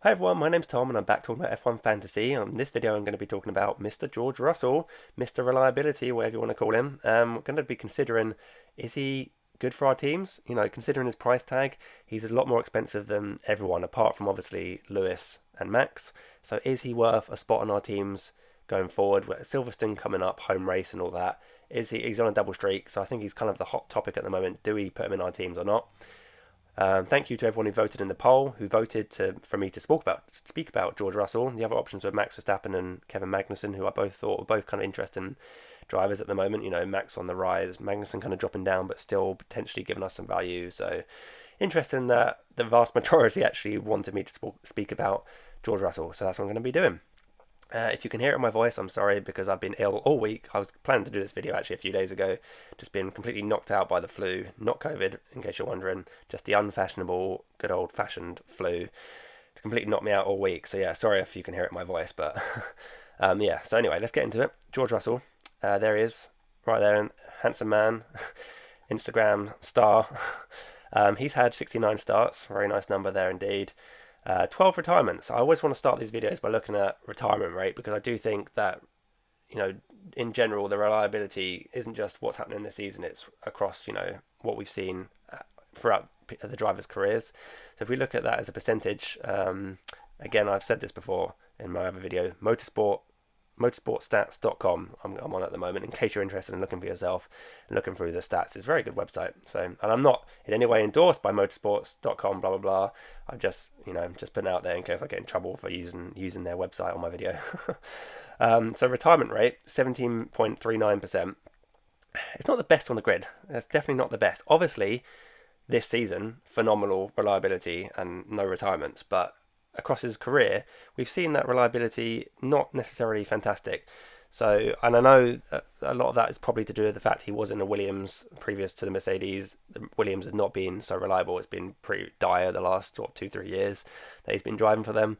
Hi everyone, my name's Tom and I'm back talking about F1 Fantasy. On this video I'm going to be talking about Mr. George Russell, Mr. Reliability, whatever you want to call him. We're going to be considering, is he good for our teams? Considering his price tag, he's a lot more expensive than everyone, apart from obviously Lewis and Max. So is he worth a spot on our teams going forward? Silverstone coming up, home race and all that. He's on a double streak, so I think he's kind of the hot topic at the moment. Do we put him in our teams or not? Thank you to everyone who voted in the poll, who voted for me to speak about George Russell. The other options were Max Verstappen and Kevin Magnussen, who I both thought were both kind of interesting drivers at the moment. Max on the rise, Magnussen kind of dropping down, but still potentially giving us some value. So interesting that the vast majority actually wanted me to speak about George Russell. So that's what I'm going to be doing. If you can hear it in my voice, I'm sorry because I've been ill all week. I was planning to do this video actually a few days ago, just been completely knocked out by the flu, not COVID, in case you're wondering, just the unfashionable, good old-fashioned flu. To completely knocked me out all week. So yeah, sorry if you can hear it in my voice, but yeah. So anyway, let's get into it. George Russell, there he is, right there, handsome man, Instagram star. He's had 69 starts, very nice number there indeed. 12 retirements. I always want to start these videos by looking at retirement rate because I do think that, in general, the reliability isn't just what's happening this season, it's across, what we've seen throughout the drivers' careers. So if we look at that as a percentage, again, I've said this before in my other video, motorsportstats.com I'm on at the moment, in case you're interested in looking for yourself and looking through the stats. It's a very good website. So, and I'm not in any way endorsed by motorsports.com, blah blah blah. I'm just putting it out there in case I get in trouble for using their website on my video. So retirement rate 17.39%. It's not the best on the grid. It's definitely not the best. Obviously this season, phenomenal reliability and no retirements, but across his career, we've seen that reliability not necessarily fantastic. So, and I know a lot of that is probably to do with the fact he was in a Williams previous to the Mercedes. The Williams has not been so reliable. It's been pretty dire the last sort of 2-3 years that he's been driving for them.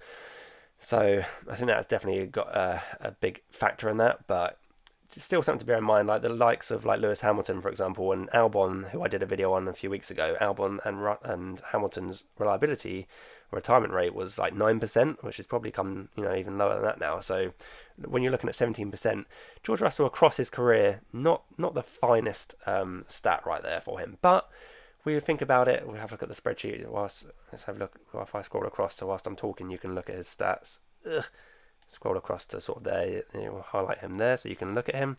So I think that's definitely got a big factor in that, but still something to bear in mind, like the likes of like Lewis Hamilton, for example, and Albon, who I did a video on a few weeks ago. Albon and Hamilton's reliability retirement rate was like 9%, which has probably come even lower than that now. So when you're looking at 17%, George Russell across his career, not the finest stat right there for him. But we think about it, we'll have a look at the spreadsheet. Let's have a look. If I scroll across, so whilst I'm talking, you can look at his stats. Scroll across to sort of there, we'll highlight him there so you can look at him.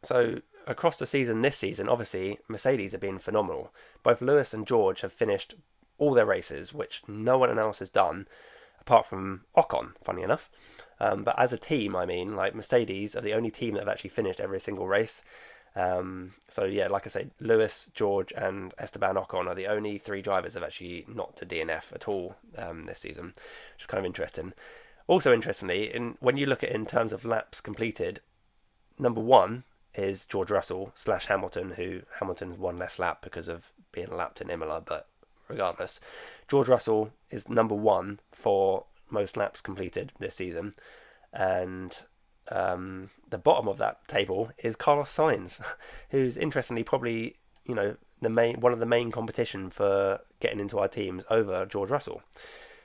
So across the season, this season, obviously Mercedes have been phenomenal. Both Lewis and George have finished all their races, which no one else has done apart from Ocon, funny enough. But as a team, I mean, like Mercedes are the only team that have actually finished every single race. So yeah, like I say, Lewis, George and Esteban Ocon are the only 3 drivers that have actually not to DNF at all this season, which is kind of interesting. Also interestingly, when you look at it in terms of laps completed, number 1 is George Russell / Hamilton, who Hamilton's won less lap because of being lapped in Imola, but regardless, George Russell is number 1 for most laps completed this season, and the bottom of that table is Carlos Sainz, who's interestingly probably one of the main competition for getting into our teams over George Russell.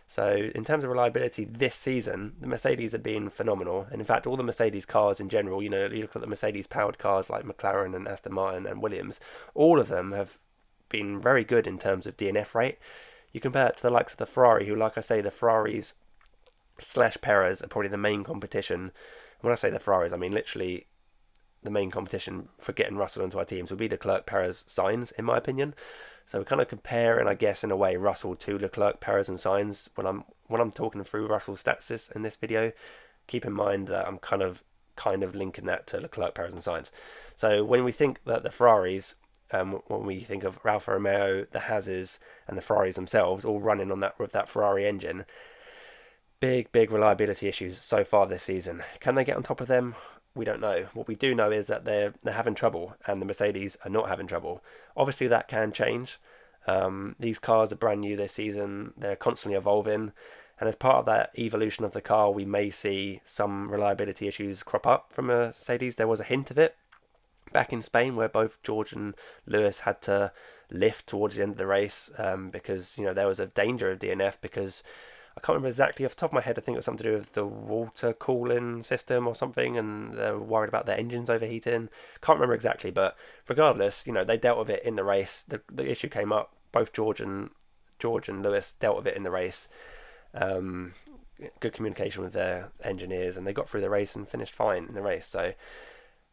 So in terms of reliability this season, the Mercedes have been phenomenal, and in fact all the Mercedes cars in general, you look at the Mercedes powered cars like McLaren and Aston Martin and Williams, all of them have been very good in terms of DNF rate. You compare it to the likes of the Ferrari, who, like I say, the Ferraris / Perez are probably the main competition. When I say the Ferraris, I mean literally the main competition for getting Russell into our teams would be Leclerc, Perez, Sainz, in my opinion. So we're kind of comparing, I guess, in a way, Russell to Leclerc, Perez, and Sainz. When I'm talking through Russell's stats in this video, keep in mind that I'm kind of linking that to Leclerc, Perez, and Sainz. So when we think that the Ferraris, when we think of Alfa Romeo, the Hases, and the Ferraris themselves all running on that with that Ferrari engine, big reliability issues so far this season. Can they get on top of them? We don't know. What we do know is that they're having trouble, and the Mercedes are not having trouble. Obviously, that can change. These cars are brand new this season. They're constantly evolving, and as part of that evolution of the car, we may see some reliability issues crop up from Mercedes. There was a hint of it back in Spain, where both George and Lewis had to lift towards the end of the race, because there was a danger of DNF because I can't remember exactly off the top of my head. I think it was something to do with the water cooling system or something, and they're worried about their engines overheating. Can't remember exactly, but regardless, they dealt with it in the race. The issue came up. Both George and Lewis dealt with it in the race. Good communication with their engineers, and they got through the race and finished fine in the race. So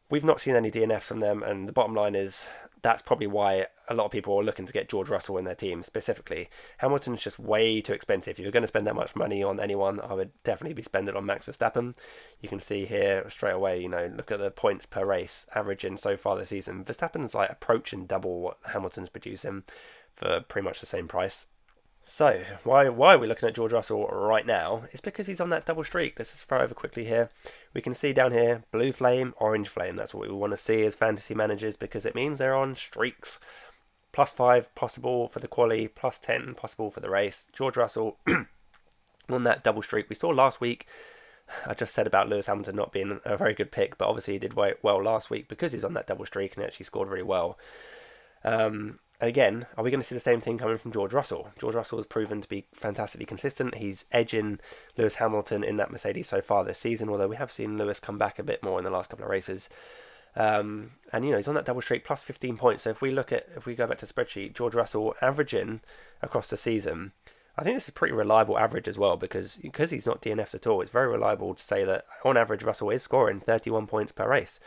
we've not seen any DNFs from them, and the bottom line is that's probably why a lot of people are looking to get George Russell in their team specifically. Hamilton's just way too expensive. If you're going to spend that much money on anyone, I would definitely be spending it on Max Verstappen. You can see here straight away, look at the points per race averaging so far this season. Verstappen's like approaching double what Hamilton's producing for pretty much the same price. So, why are we looking at George Russell right now? It's because he's on that double streak. Let's just throw over quickly here. We can see down here, blue flame, orange flame. That's what we want to see as fantasy managers because it means they're on streaks. +5 possible for the quali, +10 possible for the race. George Russell on that double streak. We saw last week, I just said about Lewis Hamilton not being a very good pick, but obviously he did well last week because he's on that double streak and he actually scored really well. Again, are we going to see the same thing coming from George Russell? George Russell has proven to be fantastically consistent. He's edging Lewis Hamilton in that Mercedes so far this season, although we have seen Lewis come back a bit more in the last couple of races. And he's on that double streak, +15 points. So if we go back to the spreadsheet, George Russell averaging across the season, I think this is a pretty reliable average as well because he's not DNF'd at all. It's very reliable to say that on average Russell is scoring 31 points per race.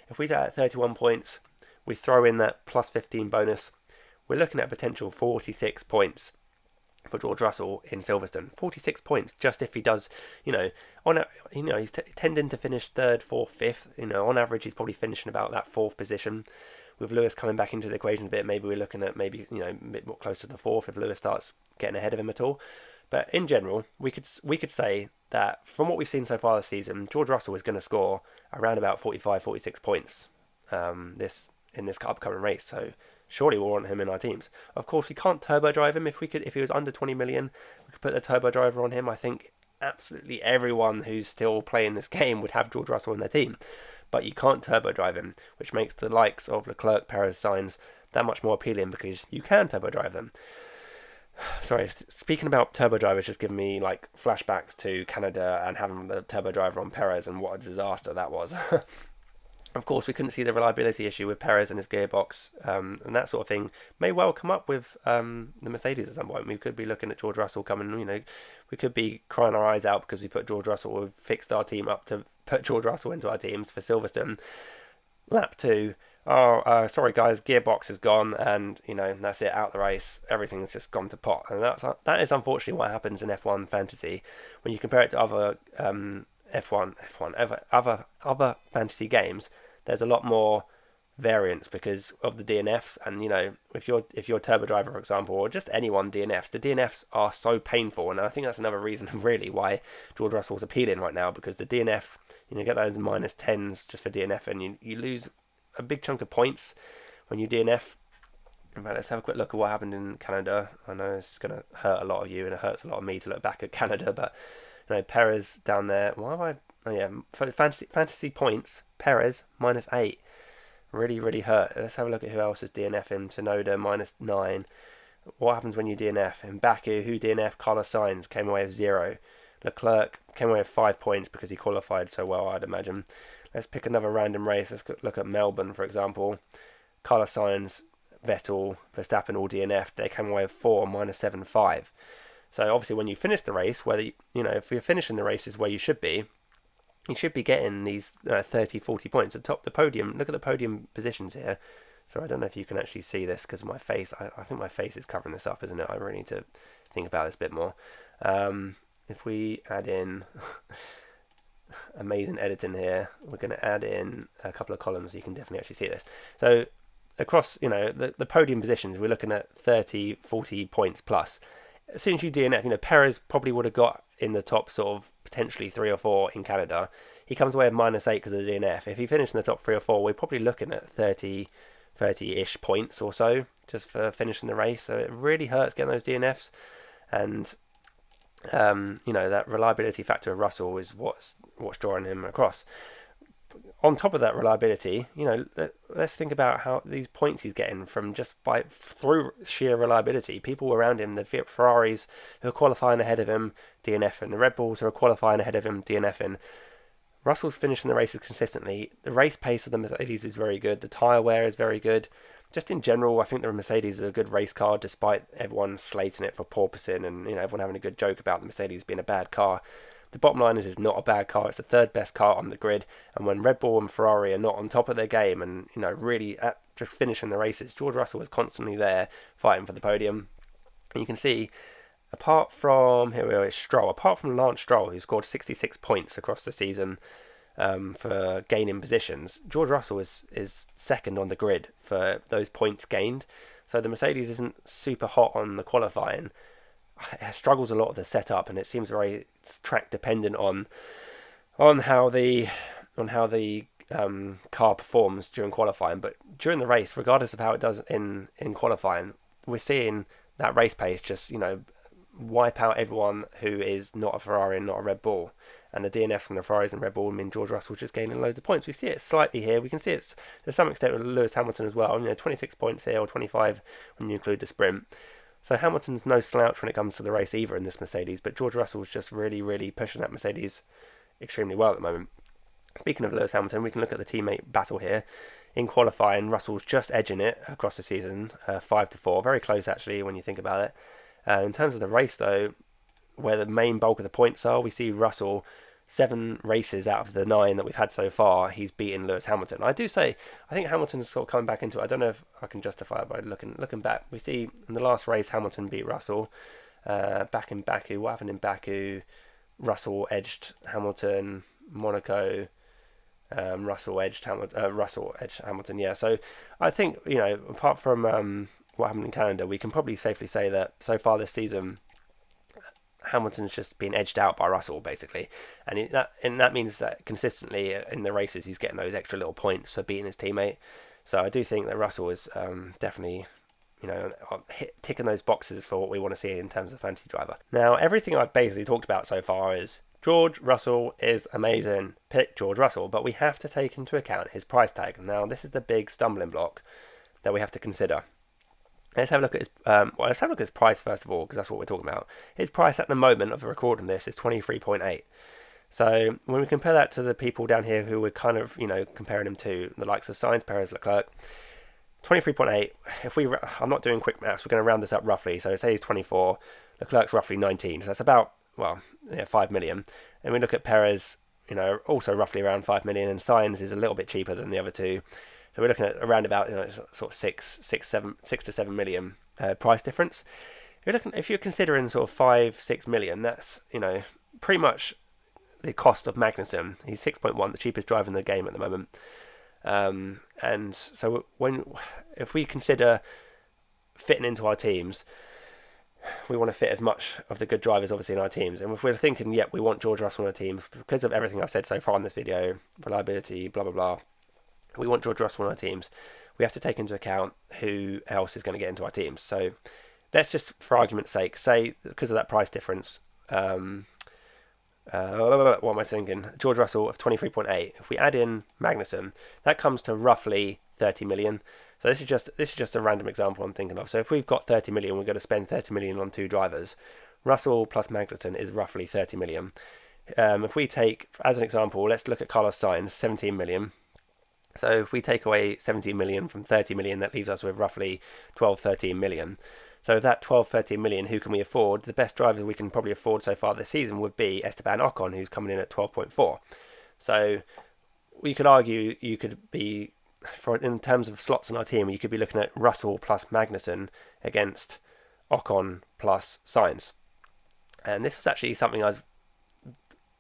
If we at 31 points, we throw in that +15 bonus, we're looking at a potential 46 points for George Russell in Silverstone. 46 points just if he does, he's tending to finish 3rd, 4th, 5th. On average, he's probably finishing about that 4th position. With Lewis coming back into the equation a bit, maybe we're looking at a bit more closer to the 4th if Lewis starts getting ahead of him at all. But in general, we could say that from what we've seen so far this season, George Russell is going to score around about 45, 46 points in this upcoming race. So surely we'll want him in our teams. Of course, we can't turbo drive him. If he was under 20 million, we could put the turbo driver on him. I think absolutely everyone who's still playing this game would have George Russell in their team. But you can't turbo drive him, which makes the likes of Leclerc, Perez, Sainz that much more appealing because you can turbo drive them. Sorry, speaking about turbo drivers just giving me like flashbacks to Canada and having the turbo driver on Perez and what a disaster that was. Of course, we couldn't see the reliability issue with Perez and his gearbox, and that sort of thing may well come up with the Mercedes at some point. We could be looking at George Russell coming, we could be crying our eyes out because we put George Russell, we fixed our team up to put George Russell into our teams for Silverstone. Lap 2, sorry guys, gearbox is gone, and that's it, out the race. Everything's just gone to pot, and that is unfortunately what happens in F1 fantasy when you compare it to other other fantasy games. There's a lot more variance because of the DNFs, and if you're turbo driver, for example, or just anyone DNFs, the DNFs are so painful, and I think that's another reason really why George Russell's appealing right now, because the DNFs, get those -10s just for DNF, and you lose a big chunk of points when you DNF. But let's have a quick look at what happened in Canada. I know this is going to hurt a lot of you, and it hurts a lot of me to look back at Canada, but Perez down there. Why have I? Oh yeah, for fantasy points, Perez -8. Really, really hurt. Let's have a look at who else is DNFing. Tsunoda -9. What happens when you DNF? In Baku, who DNF? Carlos Sainz came away with 0. Leclerc came away with 5 points because he qualified so well, I'd imagine. Let's pick another random race. Let's look at Melbourne, for example. Carlos Sainz, Vettel, Verstappen all DNF'd. They came away with 4, -7, 5. So obviously when you finish the race, whether if you're finishing the races where you should be getting these 30, 40 points. The podium, look at the podium positions here. So I don't know if you can actually see this because my face, I think my face is covering this up, isn't it? I really need to think about this a bit more. If we add in amazing editing here, we're going to add in a couple of columns so you can definitely actually see this. So across, the podium positions, we're looking at 30, 40 points plus. As soon as you DNF, Perez probably would have got in the top sort of potentially 3 or 4 in Canada. He comes away with -8 because of the DNF. If he finished in the top 3 or 4, we're probably looking at 30-ish points or so just for finishing the race. So it really hurts getting those DNFs. And, that reliability factor of Russell is what's drawing him across. on top of that reliability, let's think about how these points he's getting from just through sheer reliability. People around him, the Ferraris who are qualifying ahead of him, DNFing. The Red Bulls who are qualifying ahead of him, DNFing. Russell's finishing the races consistently. The race pace of the Mercedes is very good. The tyre wear is very good. Just in general, I think the Mercedes is a good race car, despite everyone slating it for porpoising and everyone having a good joke about the Mercedes being a bad car. The bottom line is, it's not a bad car. It's the third best car on the grid. And when Red Bull and Ferrari are not on top of their game and really just finishing the races, George Russell is constantly there fighting for the podium. And you can see, apart from apart from Lance Stroll, who scored 66 points across the season for gaining positions, George Russell is second on the grid for those points gained. So the Mercedes isn't super hot on the qualifying. It struggles a lot of the setup, and it seems very track dependent on how the car performs during qualifying. But during the race, regardless of how it does in qualifying, we're seeing that race pace just wipe out everyone who is not a Ferrari and not a Red Bull. And the DNFs from the Ferraris and Red Bull mean George Russell just gaining loads of points. We see it slightly here. We can see it to some extent with Lewis Hamilton as well. 26 points here, or 25 when you include the sprint. So Hamilton's no slouch when it comes to the race either in this Mercedes, but George Russell's just really, really pushing that Mercedes extremely well at the moment. Speaking of Lewis Hamilton, we can look at the teammate battle here. In qualifying, Russell's just edging it across the season, 5-4. Very close, actually, when you think about it. In terms of the race, though, where the main bulk of the points are, we see Russell 7 races out of the 9 that we've had so far, he's beaten Lewis Hamilton. I do say, I think Hamilton's sort of coming back into it. I don't know if I can justify it by looking back. We see in the last race, Hamilton beat Russell. Back in Baku, what happened in Baku? Russell edged Hamilton. Monaco, Russell edged Hamilton. Yeah, so I think, apart from what happened in Canada, we can probably safely say that so far this season, Hamilton's just been edged out by Russell, basically, and that means that consistently in the races he's getting those extra little points for beating his teammate. So I do think that Russell is definitely ticking those boxes for what we want to see in terms of fantasy driver. Now, everything I've basically talked about so far is George Russell is amazing. Pick George Russell, but we have to take into account his price tag. Now, this is the big stumbling block that we have to consider. Let's have a look at his price first of all, because that's what we're talking about. His price at the moment of recording this is 23.8. So when we compare that to the people down here who we're kind of, comparing him to, the likes of Sainz, Perez, Leclerc, 23.8. I'm not doing quick maths, we're going to round this up roughly. So say he's 24, Leclerc's roughly 19. So that's about 5 million. And we look at Perez, also roughly around 5 million, and Sainz is a little bit cheaper than the other two. So we're looking at around about sort of 6 to 7 million price difference. If you're considering sort of 5-6 million, that's pretty much the cost of Magnussen. He's 6.1, the cheapest driver in the game at the moment. And so if we consider fitting into our teams, we want to fit as much of the good drivers obviously in our teams. And if we're thinking, we want George Russell on our teams because of everything I've said so far in this video, reliability, blah blah blah. We want George Russell on our teams. We have to take into account who else is going to get into our teams. So let's just, for argument's sake, say because of that price difference, what am I thinking? George Russell of 23.8. If we add in Magnussen, that comes to roughly 30 million. So this is just a random example I'm thinking of. So if we've got 30 million, we're going to spend 30 million on 2 drivers. Russell plus Magnussen is roughly 30 million. If we take, as an example, let's look at Carlos Sainz, 17 million. So if we take away 17 million from 30 million, that leaves us with roughly 12-13 million. So that 12-13 million, who can we afford? The best driver we can probably afford so far this season would be Esteban Ocon, who's coming in at 12.4. So we could argue you could be, in terms of slots in our team, you could be looking at Russell plus Magnussen against Ocon plus Sainz. And this is actually something I was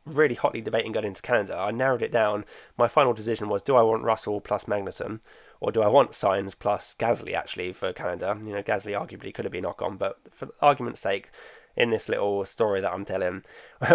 really hotly debating going into Canada. I narrowed it down. My final decision was, do I want Russell plus Magnussen, or do I want Sainz plus Gasly actually for Canada? Gasly arguably could have been Ocon, but for argument's sake, in this little story that I'm telling,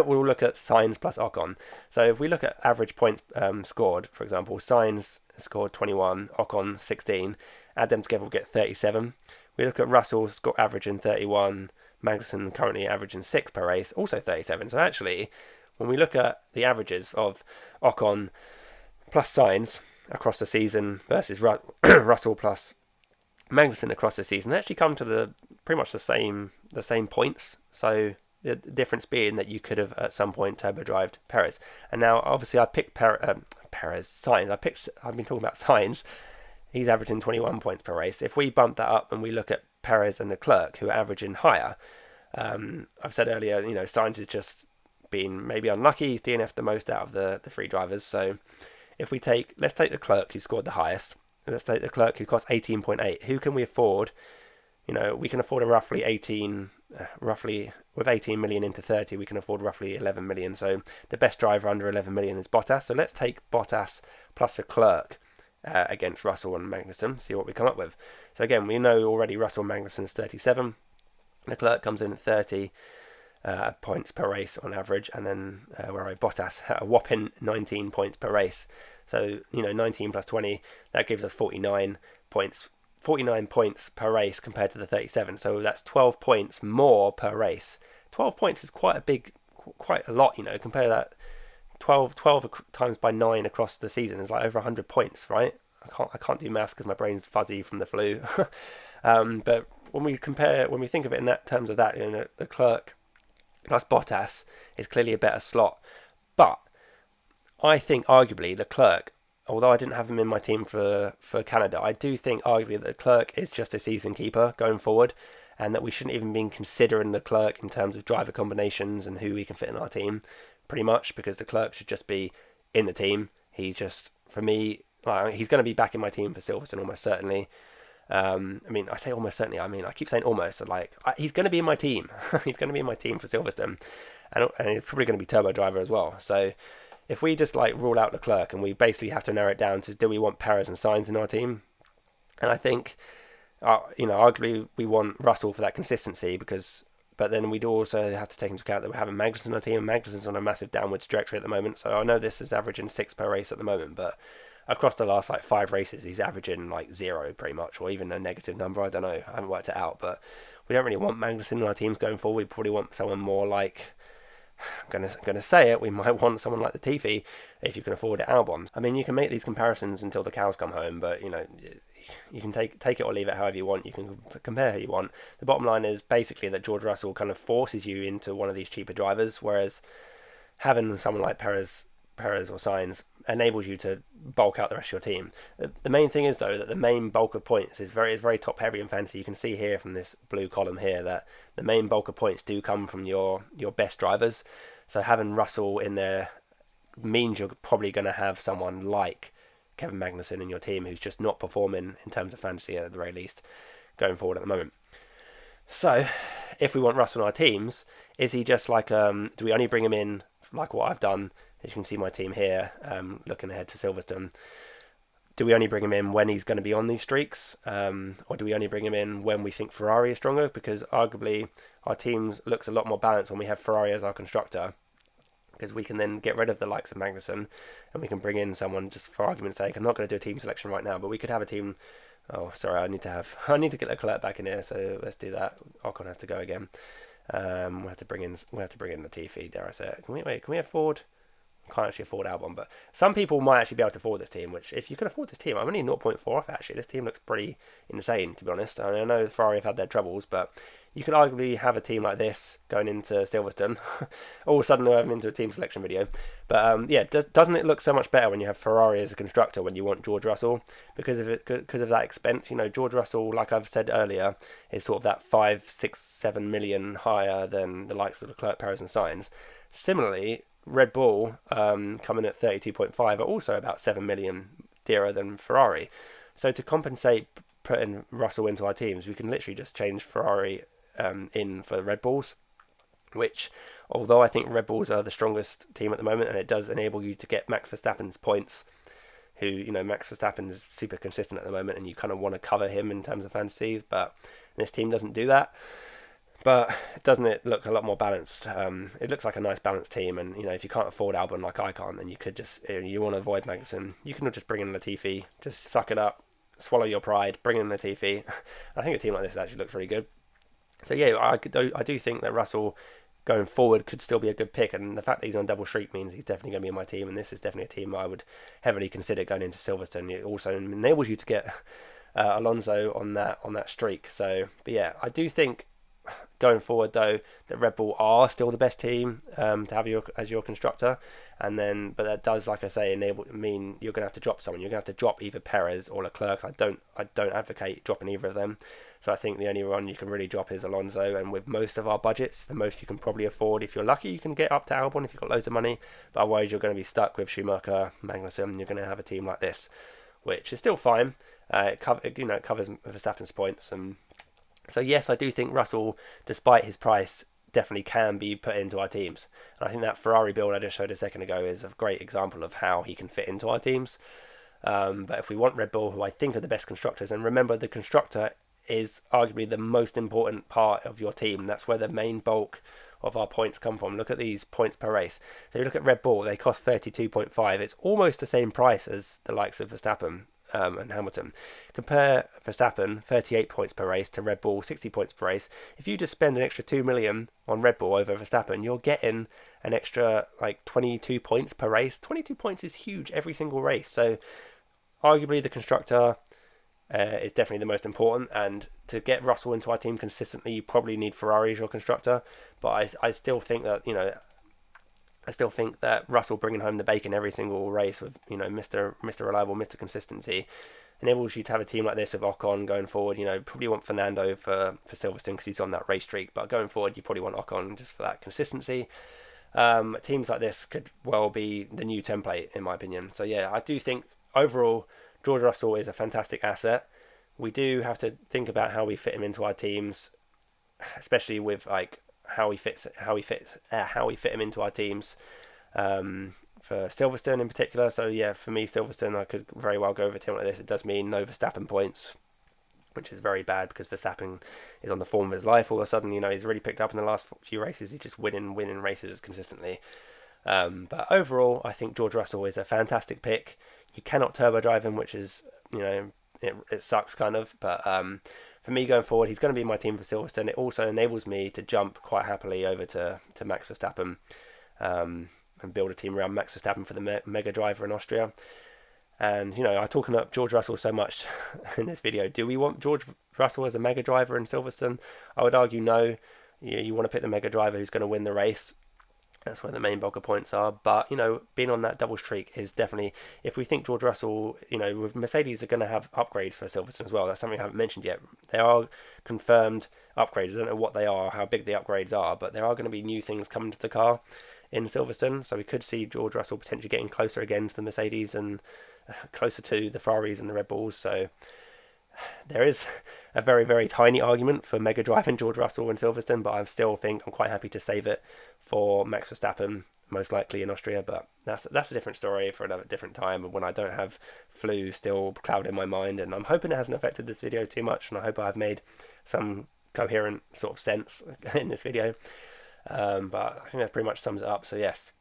we'll look at Sainz plus Ocon. So if we look at average points scored, for example, Sainz scored 21, Ocon 16, add them together, we'll get 37. We look at Russell's score averaging 31, Magnussen currently averaging 6 per race, also 37. So actually, when we look at the averages of Ocon plus Sainz across the season versus Russell plus Magnussen across the season, they actually come to pretty much the same points. So the difference being that you could have at some point turbo drived Perez, and now obviously I picked Sainz. I've been talking about Sainz. He's averaging 21 points per race. If we bump that up and we look at Perez and Leclerc, who are averaging higher, I've said earlier, Sainz has just been maybe unlucky. He's DNF'd the most out of the three drivers. So if let's take Leclerc, who scored the highest. Let's take Leclerc, who cost 18.8. Who can we afford? We can afford a roughly with 18 million into 30, we can afford roughly 11 million. So the best driver under 11 million is Bottas. So let's take Bottas plus Leclerc against Russell and Magnussen, see what we come up with. So again, we know already Russell and Magnussen's 37. Leclerc comes in at 30 points per race on average, and then Bottas a whopping 19 points per race. So 19 plus 20, that gives us 49 points per race compared to the 37. So that's 12 points more per race. 12 points is quite a lot. Compare that 12 times by 9 across the season is like over 100 points, right? I can't do maths because my brain's fuzzy from the flu. But when we think of it in that terms of that, Leclerc plus Bottas is clearly a better slot. But I think arguably Leclerc, although I didn't have him in my team for Canada, I do think arguably that Leclerc is just a season keeper going forward, and that we shouldn't even be considering Leclerc in terms of driver combinations and who we can fit in our team, pretty much, because Leclerc should just be in the team. He's just, for me, he's going to be back in my team for Silverstone almost certainly. I say almost certainly. I keep saying almost. He's going to be in my team. He's going to be in my team for Silverstone, and he's probably going to be turbo driver as well. So if we just rule out Leclerc and we basically have to narrow it down to, do we want Perez and Sainz in our team? And I think, arguably we want Russell for that consistency, but then we'd also have to take into account that we're having Magnussen in our team, and Magnussen's on a massive downwards trajectory at the moment. So I know this is averaging 6 per race at the moment, but across the last 5 races, he's averaging 0 pretty much, or even a negative number. I don't know. I haven't worked it out, but we don't really want Magnussen in our teams going forward. We probably want someone more like, I'm gonna say it, we might want someone like Latifi if you can afford it, Albon. You can make these comparisons until the cows come home, but you can take it or leave it however you want. You can compare who you want. The bottom line is basically that George Russell kind of forces you into one of these cheaper drivers, whereas having someone like Perez or Sainz enables you to bulk out the rest of your team. The main thing is, though, that the main bulk of points is very top heavy in fantasy. You can see here from this blue column here that the main bulk of points do come from your best drivers. So having Russell in there means you're probably going to have someone like Kevin Magnussen in your team who's just not performing in terms of fantasy at the very least going forward at the moment. So if we want Russell in our teams, is he just do we only bring him in like what I've done? As you can see my team here, looking ahead to Silverstone. Do we only bring him in when he's going to be on these streaks? Or do we only bring him in when we think Ferrari is stronger? Because arguably our teams looks a lot more balanced when we have Ferrari as our constructor, because we can then get rid of the likes of Magnussen and we can bring in someone, just for argument's sake. I'm not going to do a team selection right now, but we could have a team. Oh, sorry, I need to get Leclerc back in here, so let's do that. Ocon has to go again. We have to bring in Latifi, dare I say it. Can we afford? Can't actually afford Albon, but some people might actually be able to afford this team, which if you can afford this team, I'm only 0.4 off actually. This team looks pretty insane, to be honest. I know Ferrari have had their troubles, but you could arguably have a team like this going into Silverstone. All of a sudden I'm into a team selection video. But doesn't it look so much better when you have Ferrari as a constructor when you want George Russell? Because of that expense, George Russell, like I've said earlier, is sort of that 5, 6, 7 million higher than the likes of Leclerc, Perez and Sainz. Similarly, Red Bull, coming at 32.5, are also about 7 million dearer than Ferrari. So to compensate putting Russell into our teams, we can literally just change Ferrari in for the Red Bulls, which, although I think Red Bulls are the strongest team at the moment, and it does enable you to get Max Verstappen's points, Max Verstappen is super consistent at the moment, and you kind of want to cover him in terms of fantasy, but this team doesn't do that. But doesn't it look a lot more balanced? It looks like a nice balanced team, and if you can't afford Albon like I can't, then you could just, you want to avoid Magnussen, you can just bring in Latifi, just suck it up, swallow your pride, bring in Latifi. I think a team like this actually looks really good. So yeah, I do think that Russell going forward could still be a good pick. And the fact that he's on double streak means he's definitely going to be in my team. And this is definitely a team I would heavily consider going into Silverstone. It also enables you to get Alonso on that streak. So, but yeah, I do think going forward though that Red Bull are still the best team to have as your constructor, and then but that does, like I say, mean you're going to have to drop someone. You're going to have to drop either Perez or Leclerc. I don't advocate dropping either of them. So I think the only one you can really drop is Alonso, and with most of our budgets, the most you can probably afford, if you're lucky, you can get up to Albon if you've got loads of money, but otherwise you're going to be stuck with Schumacher, Magnussen. You're going to have a team like this, which is still fine. It covers Verstappen's points, and so yes, I do think Russell, despite his price, definitely can be put into our teams. And I think that Ferrari build I just showed a second ago is a great example of how he can fit into our teams. But if we want Red Bull, who I think are the best constructors, and remember the constructor is arguably the most important part of your team. That's where the main bulk of our points come from. Look at these points per race. So you look at Red Bull, they cost 32.5. It's almost the same price as the likes of Verstappen and Hamilton. Compare Verstappen, 38 points per race, to Red Bull, 60 points per race. If you just spend an extra 2 million on Red Bull over Verstappen, you're getting an extra 22 points per race. 22 points is huge every single race. So arguably the constructor is definitely the most important, and to get Russell into our team consistently, you probably need Ferrari as your constructor. But I still think that Russell bringing home the bacon every single race with Mr. Reliable, Mr. Consistency enables you to have a team like this with Ocon going forward. Probably want Fernando for Silverstone because he's on that race streak, but going forward you probably want Ocon just for that consistency. Teams like this could well be the new template in my opinion. So yeah, I do think overall George Russell is a fantastic asset. We do have to think about how we fit him into our teams, especially with how we fit him into our teams for Silverstone in particular. So yeah, for me, Silverstone, I could very well go over a team like this. It does mean no Verstappen points, which is very bad because Verstappen is on the form of his life. All of a sudden, he's really picked up in the last few races. He's just winning races consistently. But overall, I think George Russell is a fantastic pick. You cannot turbo drive him, which is, it sucks kind of. But for me going forward, he's going to be my team for Silverstone. It also enables me to jump quite happily over to Max Verstappen and build a team around Max Verstappen for the Mega Driver in Austria. And, I'm talking up George Russell so much in this video. Do we want George Russell as a Mega Driver in Silverstone? I would argue no. You want to pick the Mega Driver who's going to win the race. That's where the main bulk of points are. But, being on that double streak is definitely, if we think George Russell, with Mercedes are going to have upgrades for Silverstone as well. That's something I haven't mentioned yet. They are confirmed upgrades. I don't know what they are, how big the upgrades are, but there are going to be new things coming to the car in Silverstone. So we could see George Russell potentially getting closer again to the Mercedes and closer to the Ferraris and the Red Bulls. So there is a very, very tiny argument for Mega Drive and George Russell in Silverstone, but I still think I'm quite happy to save it for Max Verstappen, most likely in Austria. But that's a different story for another different time, and when I don't have flu still clouding my mind. And I'm hoping it hasn't affected this video too much, and I hope I've made some coherent sort of sense in this video. But I think that pretty much sums it up. So yes,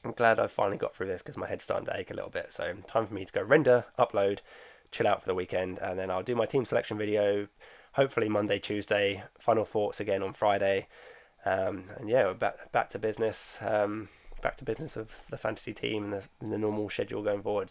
I'm glad I finally got through this because my head's starting to ache a little bit. So time for me to go render, upload, chill out for the weekend, and then I'll do my team selection video hopefully Monday, Tuesday, final thoughts again on Friday, and yeah, we're back to business of the fantasy team and the normal schedule going forward.